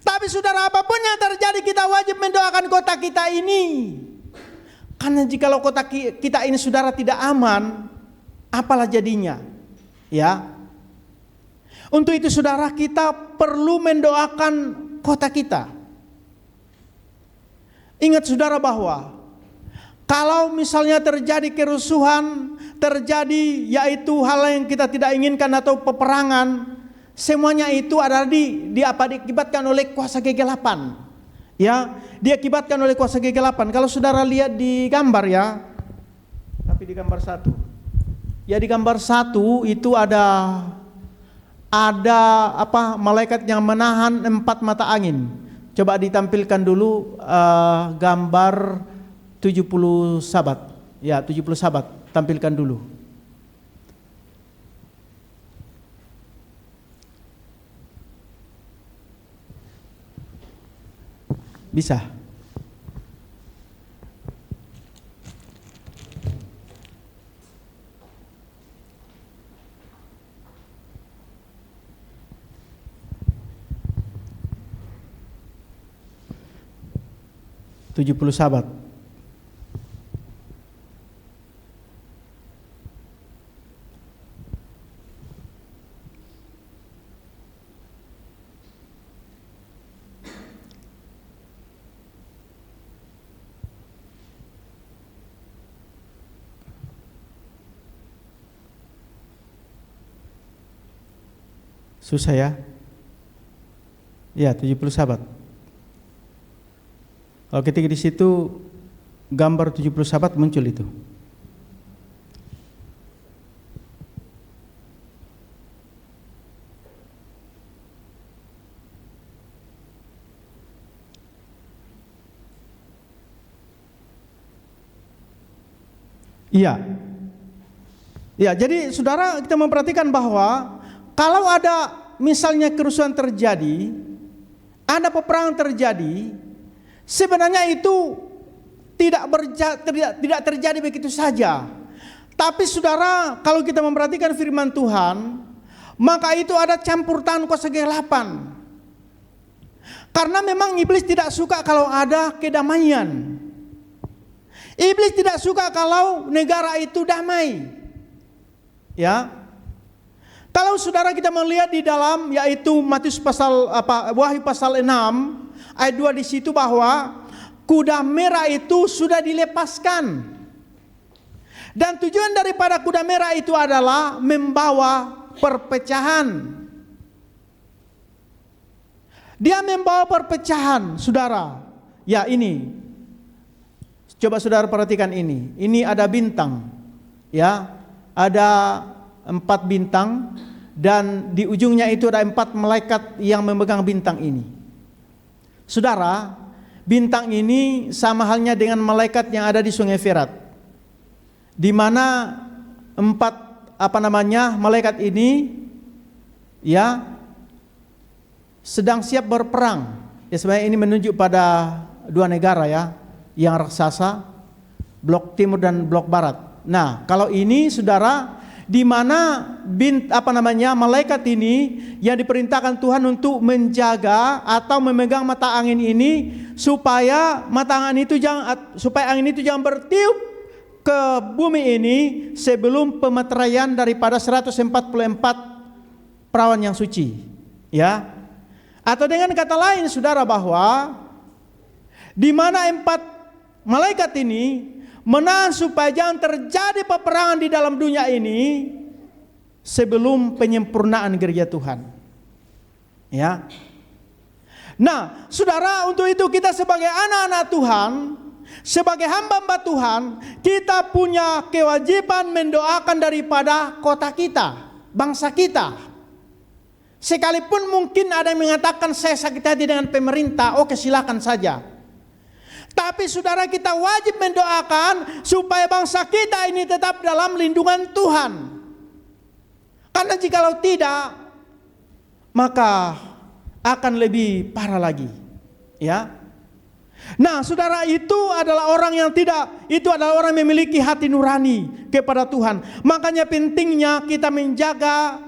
Tapi saudara, apapun yang terjadi, kita wajib mendoakan kota kita ini. Karena jikalau kota kita ini saudara tidak aman, apalah jadinya? Ya. Untuk itu saudara, kita perlu mendoakan kota kita. Ingat saudara bahwa kalau misalnya terjadi kerusuhan, terjadi yaitu hal yang kita tidak inginkan atau peperangan, semuanya itu adalah diakibatkan oleh kuasa kegelapan. Ya, diakibatkan oleh kuasa kegelapan. Kalau saudara lihat di gambar, ya. Tapi di gambar 1. Ya, di gambar 1 itu ada malaikat yang menahan 4 mata angin. Coba ditampilkan dulu gambar 70 sabat. Ya, 70 sabat, tampilkan dulu. Bisa. 70 sahabat. Susah ya? Ya, 70 sahabat. Kalau ketika di situ gambar 70 sahabat muncul itu. Iya. Ya, jadi saudara kita memperhatikan bahwa kalau ada misalnya kerusuhan terjadi, ada peperangan terjadi, sebenarnya itu tidak terjadi begitu saja. Tapi saudara, kalau kita memperhatikan firman Tuhan, maka itu ada campur tangan kuasa kegelapan. Karena memang iblis tidak suka kalau ada kedamaian. Iblis tidak suka kalau negara itu damai. Ya. Kalau saudara kita melihat di dalam yaitu Matius pasal Wahyu pasal 6 ayat 2 di situ bahwa kuda merah itu sudah dilepaskan. Dan tujuan daripada kuda merah itu adalah membawa perpecahan. Dia membawa perpecahan, saudara. Ya, ini. Coba saudara perhatikan ini. Ini ada bintang. Ya, ada 4 bintang dan di ujungnya itu ada 4 malaikat yang memegang bintang ini. Saudara, bintang ini sama halnya dengan malaikat yang ada di Sungai Efrat, di mana 4 malaikat ini ya sedang siap berperang. Ya, sebenarnya ini menunjuk pada 2 negara ya, yang raksasa, blok timur dan blok barat. Nah, kalau ini saudara, di mana malaikat ini yang diperintahkan Tuhan untuk menjaga atau memegang mata angin ini supaya angin itu jangan bertiup ke bumi ini sebelum pemeteraian daripada 144 perawan yang suci, ya. Atau dengan kata lain saudara, bahwa di mana 4 malaikat ini menahan supaya jangan terjadi peperangan di dalam dunia ini sebelum penyempurnaan gereja Tuhan. Ya. Nah, saudara, untuk itu kita sebagai anak-anak Tuhan, sebagai hamba-hamba Tuhan, kita punya kewajiban mendoakan daripada kota kita, bangsa kita. Sekalipun mungkin ada yang mengatakan saya sakit hati dengan pemerintah, oke, silakan saja. Tapi saudara, kita wajib mendoakan supaya bangsa kita ini tetap dalam lindungan Tuhan. Karena jikalau tidak, maka akan lebih parah lagi. Ya. Nah, saudara, itu adalah orang yang adalah orang yang memiliki hati nurani kepada Tuhan. Makanya pentingnya kita menjaga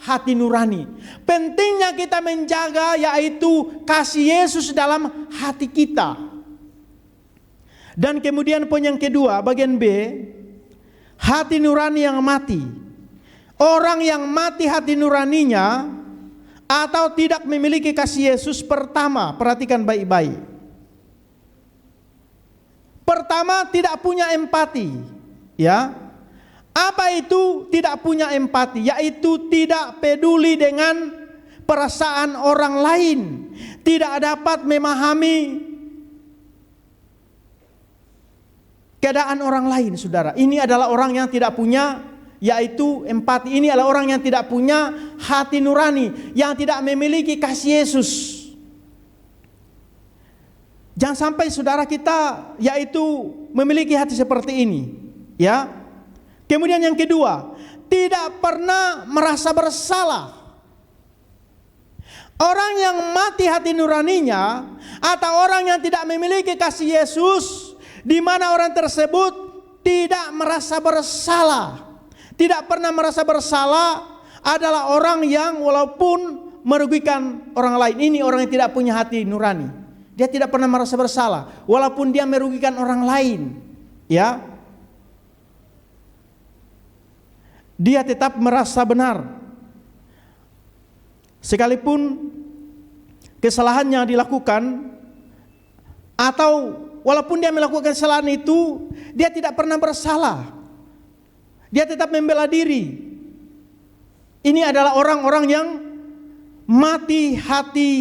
hati nurani. Pentingnya kita menjaga yaitu kasih Yesus dalam hati kita. Dan kemudian poin yang kedua, bagian B, hati nurani yang mati. Orang yang mati hati nuraninya atau tidak memiliki kasih Yesus, pertama, perhatikan baik-baik. Pertama, tidak punya empati. Ya. Apa itu tidak punya empati? Yaitu tidak peduli dengan perasaan orang lain, tidak dapat memahami keadaan orang lain, saudara. Ini adalah orang yang tidak punya yaitu empati. Ini adalah orang yang tidak punya hati nurani, yang tidak memiliki kasih Yesus. Jangan sampai saudara kita yaitu memiliki hati seperti ini, ya. Kemudian yang kedua, tidak pernah merasa bersalah. Orang yang mati hati nuraninya atau orang yang tidak memiliki kasih Yesus, di mana orang tersebut tidak merasa bersalah, tidak pernah merasa bersalah, adalah orang yang walaupun merugikan orang lain. Ini orang yang tidak punya hati nurani. Dia tidak pernah merasa bersalah walaupun dia merugikan orang lain, ya. Dia tetap merasa benar. Sekalipun kesalahannya dilakukan, atau walaupun dia melakukan kesalahan itu, dia tidak pernah bersalah. Dia tetap membela diri. Ini adalah orang-orang yang mati hati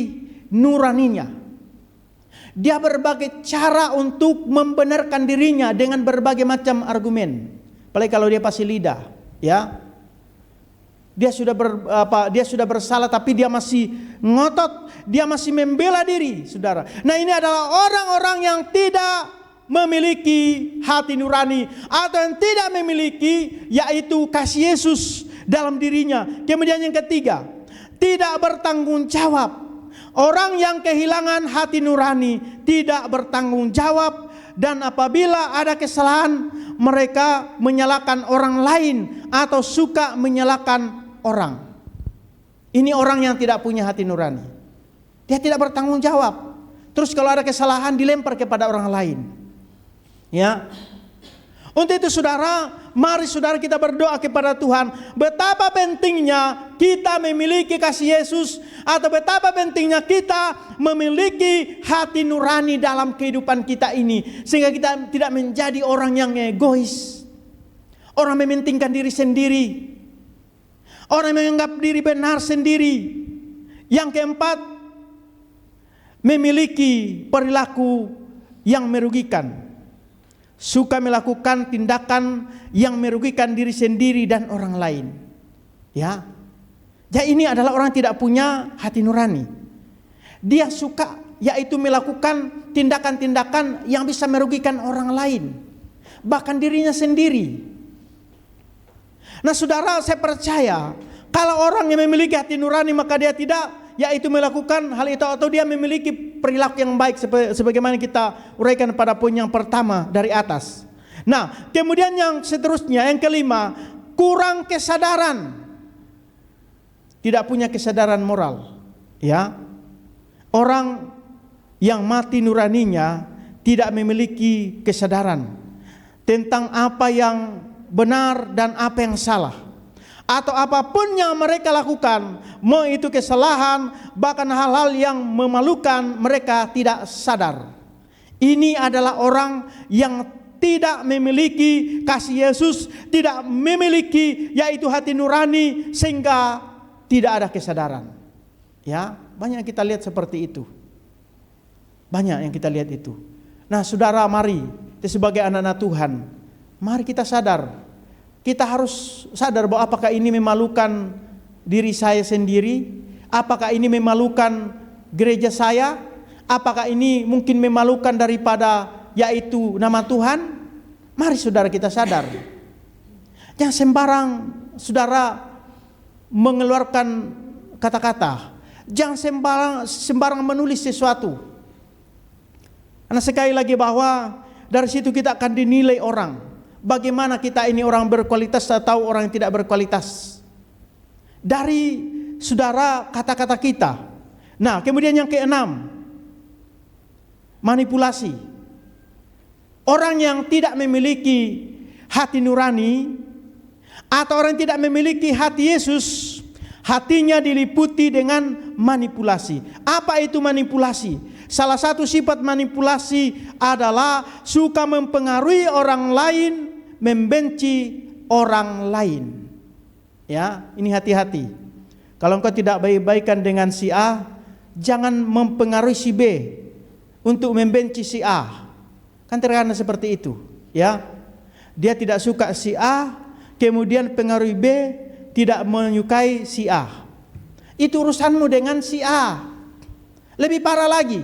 nuraninya. Dia berbagai cara untuk membenarkan dirinya dengan berbagai macam argumen. Apalagi kalau dia pasti lidah, ya. Dia sudah bersalah tapi dia masih ngotot, dia masih membela diri, saudara. Nah, ini adalah orang-orang yang tidak memiliki hati nurani atau yang tidak memiliki yaitu kasih Yesus dalam dirinya. Kemudian yang ketiga, tidak bertanggung jawab. Orang yang kehilangan hati nurani tidak bertanggung jawab, dan apabila ada kesalahan mereka menyalahkan orang lain atau suka menyalahkan orang. Ini orang yang tidak punya hati nurani. Dia tidak bertanggung jawab. Terus kalau ada kesalahan dilempar kepada orang lain. Ya. Untuk itu saudara, mari saudara kita berdoa kepada Tuhan. Betapa pentingnya kita memiliki kasih Yesus, atau betapa pentingnya kita memiliki hati nurani dalam kehidupan kita ini, sehingga kita tidak menjadi orang yang egois, orang mementingkan diri sendiri, orang yang menganggap diri benar sendiri. Yang keempat, memiliki perilaku yang merugikan. Suka melakukan tindakan yang merugikan diri sendiri dan orang lain. Ya. Jadi ini adalah orang yang tidak punya hati nurani. Dia suka yaitu melakukan tindakan-tindakan yang bisa merugikan orang lain, bahkan dirinya sendiri. Nah, saudara, saya percaya kalau orang yang memiliki hati nurani maka dia tidak yaitu melakukan hal itu, atau dia memiliki perilaku yang baik sebagaimana kita uraikan pada poin yang pertama dari atas. Nah, kemudian yang seterusnya, yang kelima, kurang kesadaran. Tidak punya kesadaran moral, ya. Orang yang mati nuraninya tidak memiliki kesadaran tentang apa yang benar dan apa yang salah. Atau apapun yang mereka lakukan, mau itu kesalahan, bahkan hal-hal yang memalukan, mereka tidak sadar. Ini adalah orang yang tidak memiliki kasih Yesus, tidak memiliki yaitu hati nurani, sehingga tidak ada kesadaran. Ya, banyak yang kita lihat seperti itu. Banyak yang kita lihat itu. Nah, saudara, mari sebagai anak-anak Tuhan, mari kita sadar. Kita harus sadar bahwa apakah ini memalukan diri saya sendiri? Apakah ini memalukan gereja saya? Apakah ini mungkin memalukan daripada yaitu nama Tuhan? Mari saudara kita sadar. Jangan sembarang saudara mengeluarkan kata-kata. Jangan sembarang menulis sesuatu. Karena sekali lagi bahwa dari situ kita akan dinilai orang. Bagaimana kita ini orang berkualitas atau orang yang tidak berkualitas. Dari saudara kata-kata kita. Nah, kemudian yang keenam, manipulasi. Orang yang tidak memiliki hati nurani atau orang yang tidak memiliki hati Yesus, hatinya diliputi dengan manipulasi. Apa itu manipulasi? Salah satu sifat manipulasi adalah suka mempengaruhi orang lain, membenci orang lain. Ya, ini hati-hati. Kalau engkau tidak baik-baikan dengan si A, jangan mempengaruhi si B untuk membenci si A. Kan terkadang seperti itu, ya. Dia tidak suka si A, kemudian pengaruhi B tidak menyukai si A. Itu urusanmu dengan si A. Lebih parah lagi,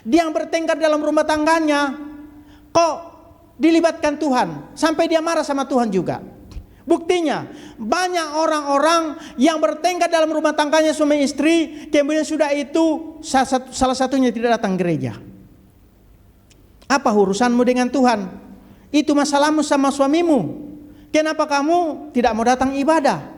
dia yang bertengkar dalam rumah tangganya, kok dilibatkan Tuhan, sampai dia marah sama Tuhan juga. Buktinya banyak orang-orang yang bertengkar dalam rumah tangganya suami istri, kemudian sudah itu salah satunya tidak datang gereja. Apa urusanmu dengan Tuhan? Itu masalahmu sama suamimu. Kenapa kamu tidak mau datang ibadah?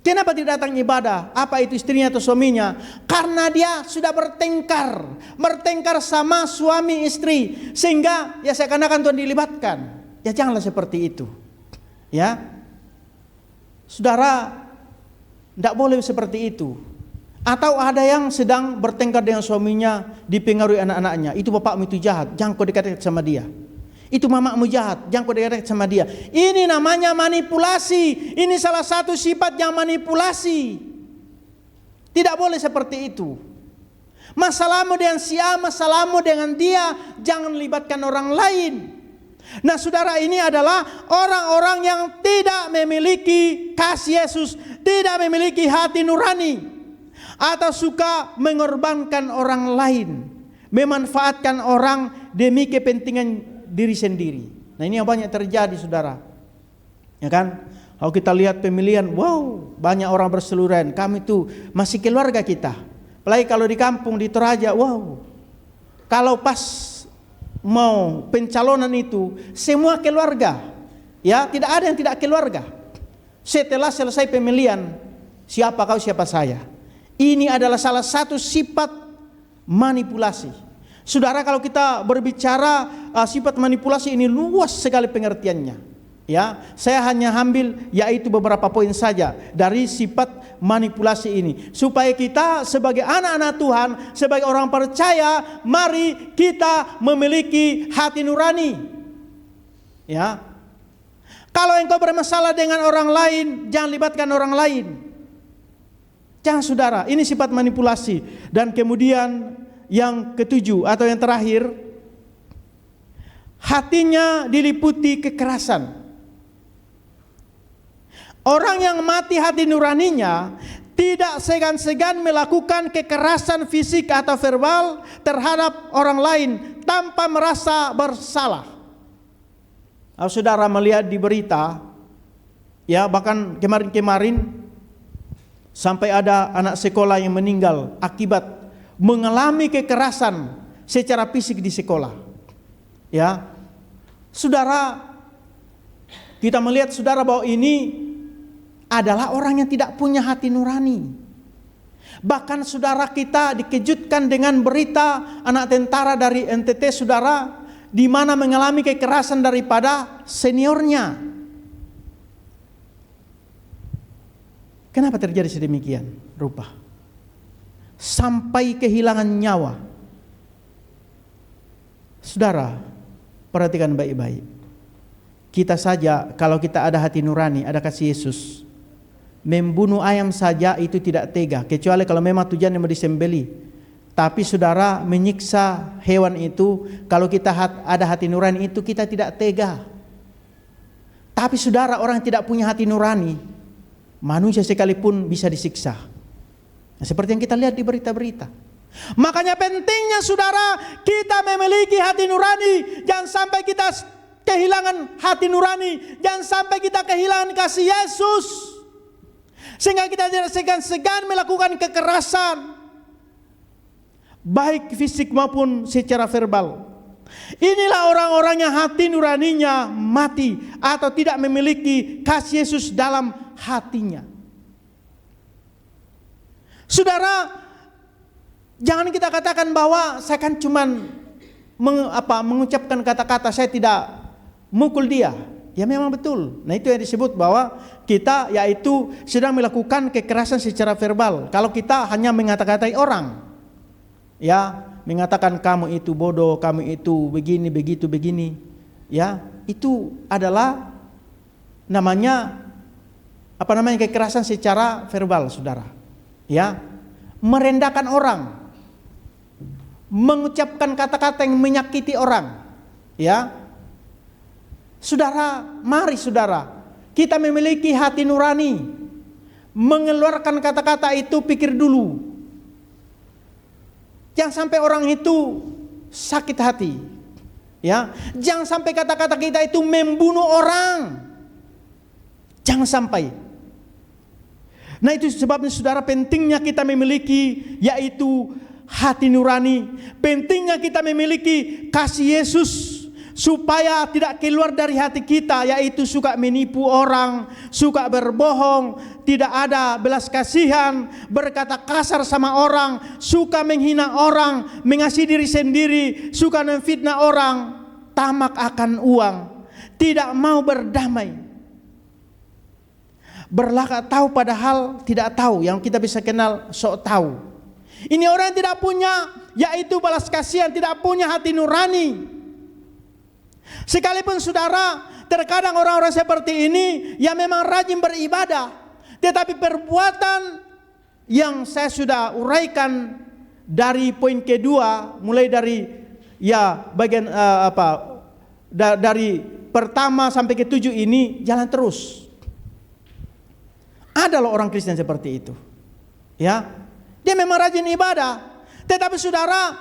Kenapa tidak datang ibadah? Apa itu istrinya atau suaminya? Karena dia sudah bertengkar sama suami istri, sehingga ya seakan-akan Tuhan dilibatkan. Ya janganlah seperti itu. Ya, saudara, tidak boleh seperti itu. Atau ada yang sedang bertengkar dengan suaminya, dipengaruhi anak-anaknya. Itu bapakmu itu jahat, jangan kau dekat sama dia. Itu mamamu jahat, jangan kau dekat sama dia. Ini namanya manipulasi. Ini salah satu sifat yang manipulasi. Tidak boleh seperti itu. Masalahmu dengan si A, masalahmu dengan dia, jangan libatkan orang lain. Nah saudara, ini adalah orang-orang yang tidak memiliki kasih Yesus, tidak memiliki hati nurani, atau suka mengorbankan orang lain, memanfaatkan orang demi kepentingan diri sendiri. Nah ini yang banyak terjadi saudara, ya kan? Kalau kita lihat pemilihan, wow, banyak orang berseluruhan. Kami itu masih keluarga kita. Apalagi kalau di kampung di Toraja, wow. Kalau pas mau pencalonan itu semua keluarga, ya tidak ada yang tidak keluarga. Setelah selesai pemilihan, siapa kau siapa saya. Ini adalah salah satu sifat manipulasi. Saudara, kalau kita berbicara sifat manipulasi ini luas sekali pengertiannya. Ya, saya hanya ambil yaitu beberapa poin saja dari sifat manipulasi ini, supaya kita sebagai anak-anak Tuhan, sebagai orang percaya, mari kita memiliki hati nurani. Ya, kalau engkau bermasalah dengan orang lain, jangan libatkan orang lain. Jangan saudara, ini sifat manipulasi. Dan kemudian yang ketujuh atau yang terakhir, hatinya diliputi kekerasan. Orang yang mati hati nuraninya tidak segan-segan melakukan kekerasan fisik atau verbal terhadap orang lain tanpa merasa bersalah. Kalau saudara melihat di berita, ya bahkan kemarin-kemarin sampai ada anak sekolah yang meninggal akibat mengalami kekerasan secara fisik di sekolah. Ya, saudara, kita melihat saudara bahwa ini adalah orang yang tidak punya hati nurani. Bahkan saudara, kita dikejutkan dengan berita anak tentara dari NTT saudara, di mana mengalami kekerasan daripada seniornya. Kenapa terjadi sedemikian rupa? Sampai kehilangan nyawa. Saudara, perhatikan baik-baik. Kita saja kalau kita ada hati nurani, ada kasih Yesus, membunuh ayam saja itu tidak tega, kecuali kalau memang tujuannya mau disembeli. Tapi saudara, menyiksa hewan itu, kalau kita ada hati nurani itu kita tidak tega. Tapi saudara, orang yang tidak punya hati nurani, manusia sekalipun bisa disiksa. Nah, seperti yang kita lihat di berita-berita. Makanya pentingnya saudara, kita memiliki hati nurani. Jangan sampai kita kehilangan hati nurani. Jangan sampai kita kehilangan kasih Yesus, sehingga kita tidak segan-segan melakukan kekerasan, baik fisik maupun secara verbal. Inilah orang-orang yang hati nuraninya mati atau tidak memiliki kasih Yesus dalam hatinya. Saudara, jangan kita katakan bahwa saya kan cuman mengucapkan kata-kata, saya tidak mukul dia. Ya memang betul. Nah itu yang disebut bahwa kita yaitu sedang melakukan kekerasan secara verbal. Kalau kita hanya mengata-katai orang, ya mengatakan kamu itu bodoh, kamu itu begini, begitu, begini, ya itu adalah namanya kekerasan secara verbal, saudara. Ya, merendahkan orang, mengucapkan kata-kata yang menyakiti orang. Ya, saudara, mari saudara, kita memiliki hati nurani. Mengeluarkan kata-kata itu pikir dulu. Jangan sampai orang itu sakit hati. Ya, jangan sampai kata-kata kita itu membunuh orang. Jangan sampai. Nah itu sebabnya saudara, pentingnya kita memiliki yaitu hati nurani. Pentingnya kita memiliki kasih Yesus, supaya tidak keluar dari hati kita, yaitu suka menipu orang, suka berbohong, tidak ada belas kasihan, berkata kasar sama orang, suka menghina orang, mengasihi diri sendiri, suka memfitnah orang, tamak akan uang, tidak mau berdamai, berlagak tahu padahal tidak tahu. Yang kita bisa kenal sok tahu. Ini orang yang tidak punya, yaitu balas kasihan, tidak punya hati nurani. Sekalipun saudara, terkadang orang-orang seperti ini yang memang rajin beribadah, tetapi perbuatan yang saya sudah uraikan dari poin kedua, mulai dari bagian dari pertama sampai ke-7 ini jalan terus. Ada loh orang Kristen seperti itu. Ya, dia memang rajin ibadah, tetapi saudara,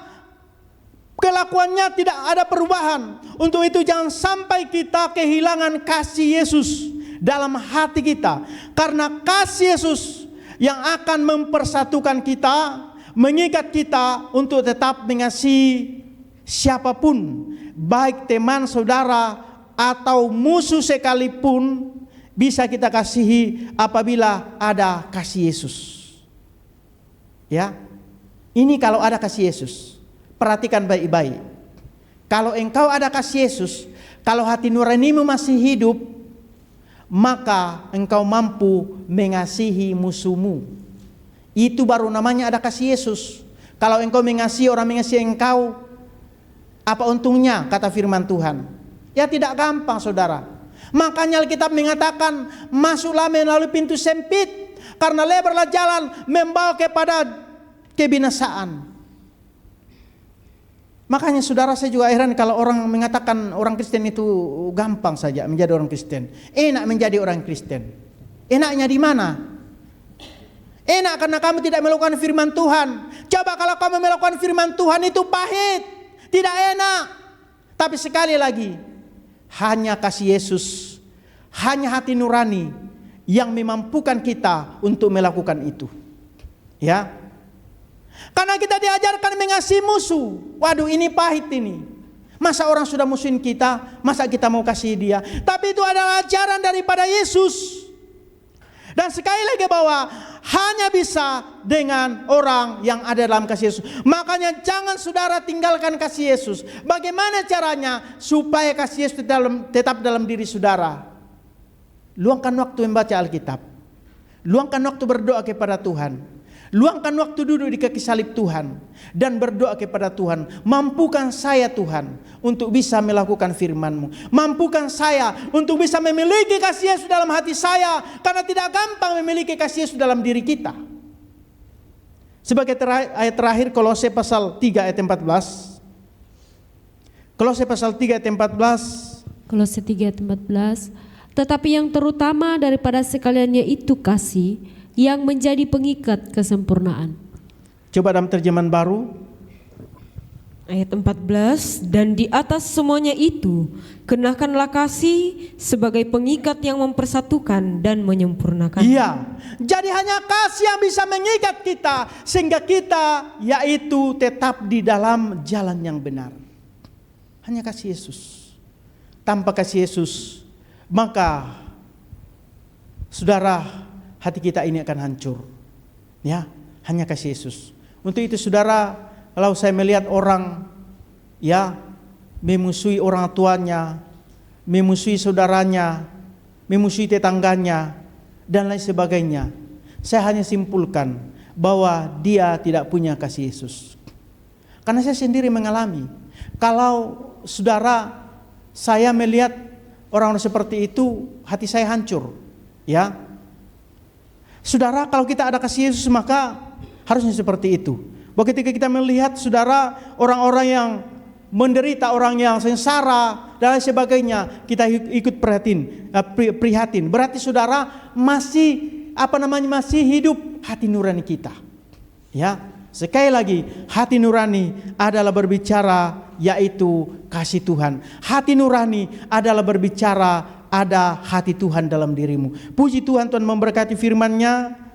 kelakuannya tidak ada perubahan. Untuk itu jangan sampai kita kehilangan kasih Yesus dalam hati kita. Karena kasih Yesus yang akan mempersatukan kita, mengikat kita untuk tetap mengasihi siapapun, baik teman saudara atau musuh sekalipun, bisa kita kasihi apabila ada kasih Yesus. Ya, ini kalau ada kasih Yesus. Perhatikan baik-baik. Kalau engkau ada kasih Yesus, kalau hati nuranimu masih hidup, maka engkau mampu mengasihi musuhmu. Itu baru namanya ada kasih Yesus. Kalau engkau mengasihi orang mengasihi engkau, apa untungnya, kata firman Tuhan? Ya tidak gampang saudara. Makanya Alkitab mengatakan, masuklah melalui pintu sempit, karena lebarlah jalan membawa kepada kebinasaan. Makanya saudara, saya juga heran kalau orang mengatakan orang Kristen itu gampang saja menjadi orang Kristen. Enak menjadi orang Kristen. Enaknya di mana? Enak karena kamu tidak melakukan firman Tuhan. Coba kalau kamu melakukan firman Tuhan itu pahit, tidak enak. Tapi sekali lagi, hanya kasih Yesus, hanya hati nurani yang memampukan kita untuk melakukan itu. Ya. Karena kita diajarkan mengasihi musuh. Waduh, ini pahit ini. Masa orang sudah musuhin kita, masa kita mau kasih dia? Tapi itu adalah ajaran daripada Yesus. Dan sekali lagi bahwa hanya bisa dengan orang yang ada dalam kasih Yesus. Makanya jangan saudara tinggalkan kasih Yesus. Bagaimana caranya supaya kasih Yesus tetap dalam diri saudara? Luangkan waktu membaca Alkitab. Luangkan waktu berdoa kepada Tuhan. Luangkan waktu duduk di kaki salib Tuhan dan berdoa kepada Tuhan. Mampukan saya Tuhan untuk bisa melakukan firman-Mu. Mampukan saya untuk bisa memiliki kasih Yesus dalam hati saya. Karena tidak gampang memiliki kasih Yesus dalam diri kita. Sebagai ayat terakhir, Kolose pasal 3 ayat 14. Kolose pasal 3 ayat 14. Kolose 3 ayat 14. Tetapi yang terutama daripada sekaliannya itu kasih, yang menjadi pengikat kesempurnaan. Coba dalam terjemahan baru. Ayat 14, dan di atas semuanya itu, kenakanlah kasih sebagai pengikat yang mempersatukan dan menyempurnakan. Iya, jadi hanya kasih yang bisa mengikat kita, sehingga kita yaitu tetap di dalam jalan yang benar. Hanya kasih Yesus. Tanpa kasih Yesus, maka saudara, hati kita ini akan hancur. Ya, hanya kasih Yesus. Untuk itu saudara, kalau saya melihat orang memusuhi orang tuanya, memusuhi saudaranya, memusuhi tetangganya dan lain sebagainya, saya hanya simpulkan bahwa dia tidak punya kasih Yesus. Karena saya sendiri mengalami, kalau saudara saya melihat orang-orang seperti itu, hati saya hancur. Ya. Saudara, kalau kita ada kasih Yesus maka harusnya seperti itu. Bahwa ketika kita melihat saudara orang-orang yang menderita, orang yang sengsara dan lain sebagainya, kita ikut prihatin. Berarti saudara masih masih hidup hati nurani kita. Ya, sekali lagi hati nurani adalah berbicara yaitu kasih Tuhan. Hati nurani adalah berbicara ada hati Tuhan dalam dirimu. Puji Tuhan, Tuhan memberkati firman-Nya.